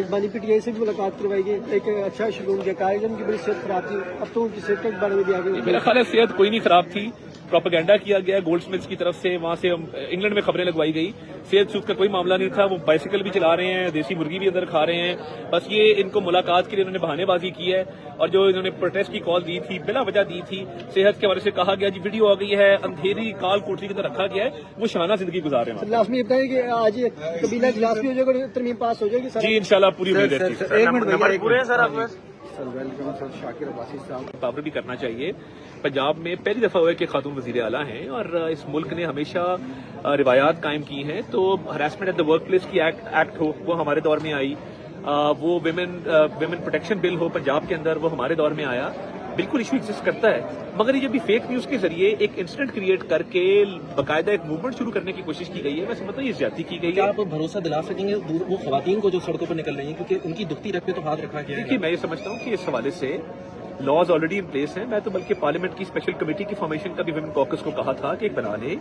बानी पीटीआई से भी मुलाकात करवाई गई, एक अच्छा शुरू किया, कार्यक्रम की बड़ी सेहत खराब थी, अब तो उनकी सेहत के बारे में भी आगे मेरा ख्याल है सेहत कोई नहीं खराब थी, प्रोपेगेंडा किया गया गोल्डस्मिथ्स की तरफ से, वहां से इंग्लैंड में खबरें लगवाई गई। सेहत सूद का कोई मामला नहीं था, वो बाइसिकल भी चला रहे हैं, देसी मुर्गी भी अंदर खा रहे हैं। बस ये इनको मुलाकात के लिए उन्होंने बहानेबाजी की है, और जो इन्होंने प्रोटेस्ट की कॉल दी थी, बिला वजह दी थी, सेहत के हवाले से कहा गया जी वीडियो आ गई है, अंधेरी काल कोठरी के अंदर रखा गया है, वो शाना जिंदगी गुजार रहे हैं। लास्ट में ये बताइए कि आज कबीला इजलास भी हो जाएगा और तरमीम पास हो जाएगी जी इंशाल्लाह पूरी उम्मीद है। एक मिनट पूरे हैं सर आप वेलकम सर शाकिर अब्बासी साहब। पावर भी करना चाहिए। पंजाब में पहली दफा हुआ है कि खातून वजीर आला हैं, और इस मुल्क ने हमेशा रिवायात कायम की हैं। तो harassment at the work place की एक्ट हो, वो हमारे दौर में आई, वो विमेन प्रोटेक्शन बिल हो पंजाब के अंदर, वो हमारे दौर में आया। बिल्कुल इशू एग्जिस्ट करता है, मगर ये जब भी फेक न्यूज के जरिए एक इंसिडेंट क्रिएट करके बाकायदा एक मूवमेंट शुरू करने की कोशिश की गई है, मैं समझता हूँ ये ज्यादती की गई है। क्या आप भरोसा दिला सकेंगे वो खवातीन को जो सड़कों पर निकल रही हैं, क्योंकि उनकी दुखती रख पे तो हाथ रखा गया है? देखिए मैं ये समझता हूँ कि इस हवाले से लॉज ऑलरेडी इन प्लेस हैं। मैं तो बल्कि पार्लियामेंट की स्पेशल कमेटी की फॉर्मेशन का भी विमेन कॉकस को कहा था कि एक बना ले,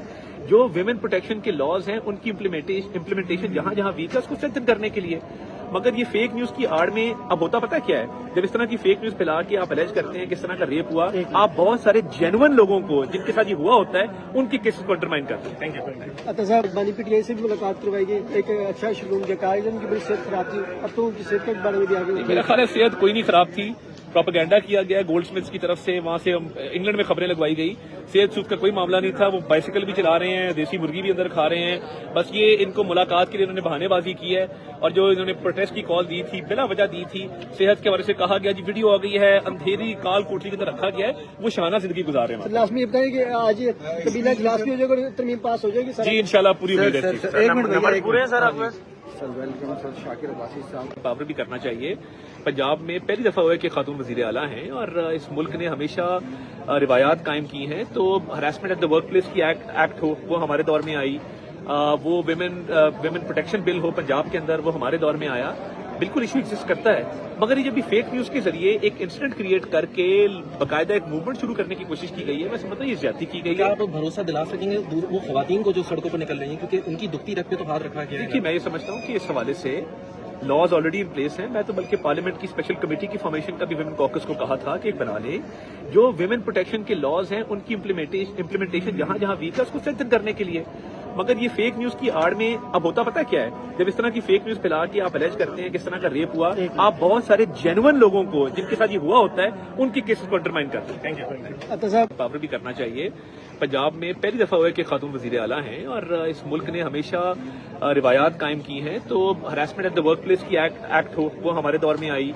जो विमेन प्रोटेक्शन के लॉज हैं उनकी इम्प्लीमेंटेशन जहां जहां वीक है उसको स्ट्रेंथन करने के लिए। मगर ये फेक न्यूज की आड़ में अब होता पता क्या है, जब इस तरह की फेक न्यूज फैला के आप एलेज करते हैं किस तरह का रेप हुआ, आप बहुत सारे जेन्युइन लोगों को जिनके साथ ये हुआ होता है उनके केसेस को अंडरमाइन करते हैं। Thank you. अच्छा साहब, बानी पीटीआई से भी मुलाकात करवाई गई, एक अच्छा शुरू किया, कार्यक्रम की बड़ी सेहत खराब थी, अब तो उनकी सेहत के बारे में भी आगे मेरा ख्याल है सेहत कोई नहीं खराब थी, प्रोपेगेंडा किया गया गोल्डस्मिथ्स की तरफ से, वहां से इंग्लैंड में खबरें लगवाई गई। सेहत सूद का कोई मामला नहीं था, वो बाइसिकल भी चला रहे हैं, देसी मुर्गी भी अंदर खा रहे हैं। बस ये इनको मुलाकात के लिए उन्होंने बहानेबाजी की है, और जो इन्होंने प्रोटेस्ट की कॉल दी थी, बिला वजह दी थी, सेहत के हवाले से कहा गया जी वीडियो आ गई है, अंधेरी काल कोठरी के अंदर रखा गया है, वो शाना जिंदगी गुजार रहे हैं। लास्ट में ये बताइए कि आज कबीला इजलास भी हो जाएगा और तरमीम पास हो जाएगी जी इंशाल्लाह पूरी उम्मीद है। एक मिनट पूरे हैं सर आप sir welcome sir Shakir Abbasi साहब। पावर भी करना चाहिए। पंजाब में पहली दफा हुआ है कि खातून वजीर आला हैं, और इस मुल्क ने हमेशा रिवायात कायम की हैं। तो harassment at the work place की एक्ट हो, वो हमारे दौर में आई, वो विमेन प्रोटेक्शन बिल हो पंजाब के अंदर, वो हमारे दौर में आया। बिल्कुल इशू एग्जिस्ट करता है, मगर ये जब भी फेक न्यूज के जरिए एक इंसिडेंट क्रिएट करके बाकायदा एक मूवमेंट शुरू करने की कोशिश की गई है, मैं समझता हूँ ये ज्यादती की गई है। क्या आप भरोसा दिला सकेंगे वो खवातीन को जो सड़कों पर निकल रही हैं, क्योंकि उनकी दुखती रख पे तो हाथ रखा गया है? देखिए मैं ये समझता हूँ कि इस हवाले से लॉज ऑलरेडी इन प्लेस हैं। मैं तो बल्कि पार्लियामेंट की स्पेशल कमेटी की फॉर्मेशन का भी विमेन कॉकस को कहा था कि एक बना ले, जो विमेन प्रोटेक्शन के लॉज हैं उनकी इम्प्लीमेंटेशन जहां जहां वीक है उसको स्ट्रेंथन करने के लिए। मगर ये फेक न्यूज की आड़ में अब होता पता क्या है, जब इस तरह की फेक न्यूज फैला के आप एलेज करते हैं किस तरह का रेप हुआ, आप बहुत सारे जेन्युइन लोगों को जिनके साथ ये हुआ होता है उनके केसेस को अंडरमाइन करते हैं। Thank you. अच्छा साहब, पावर भी करना चाहिए। पंजाब में पहली दफा हुआ है कि खातून वजीर आला हैं, और इस मुल्क ने हमेशा रिवायात कायम की हैं। तो harassment at the work place की एक्ट हो, वो हमारे दौर में आई,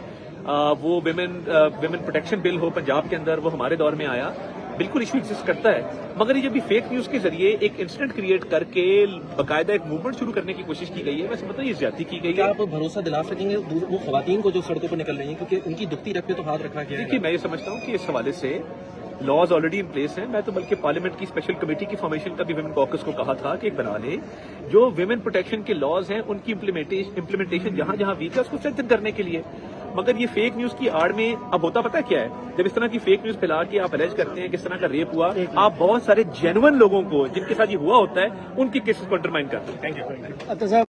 वो विमेन प्रोटेक्शन बिल हो पंजाब के अंदर, वो हमारे दौर में आया। बिल्कुल इशू एग्जिस्ट करता है, मगर ये जब भी फेक न्यूज के जरिए एक इंसिडेंट क्रिएट करके बाकायदा एक मूवमेंट शुरू करने की कोशिश की गई है, मैं समझता हूँ ये ज्यादती की गई है। क्या आप भरोसा दिला सकेंगे वो खवातीन को जो सड़कों पर निकल रही हैं, क्योंकि उनकी दुखती रख पे तो हाथ रखा गया है? देखिए मैं ये समझता हूँ कि इस हवाले से लॉज ऑलरेडी इन प्लेस हैं। मैं तो बल्कि पार्लियामेंट की स्पेशल कमेटी की फॉर्मेशन का भी विमेन कॉकस को कहा था कि एक बना ले, जो विमेन प्रोटेक्शन के लॉज हैं उनकी इम्प्लीमेंटेशन जहां जहां वीक है उसको स्ट्रेंथन करने के लिए। मगर ये फेक न्यूज की आड़ में अब होता पता क्या है, जब इस तरह की फेक न्यूज फैला के आप एलेज करते हैं किस तरह का रेप हुआ, आप बहुत सारे जेन्युइन लोगों को जिनके साथ ये हुआ होता है उनके केसेस को अंडरमाइन करते हैं। Thank you. अच्छा साहब।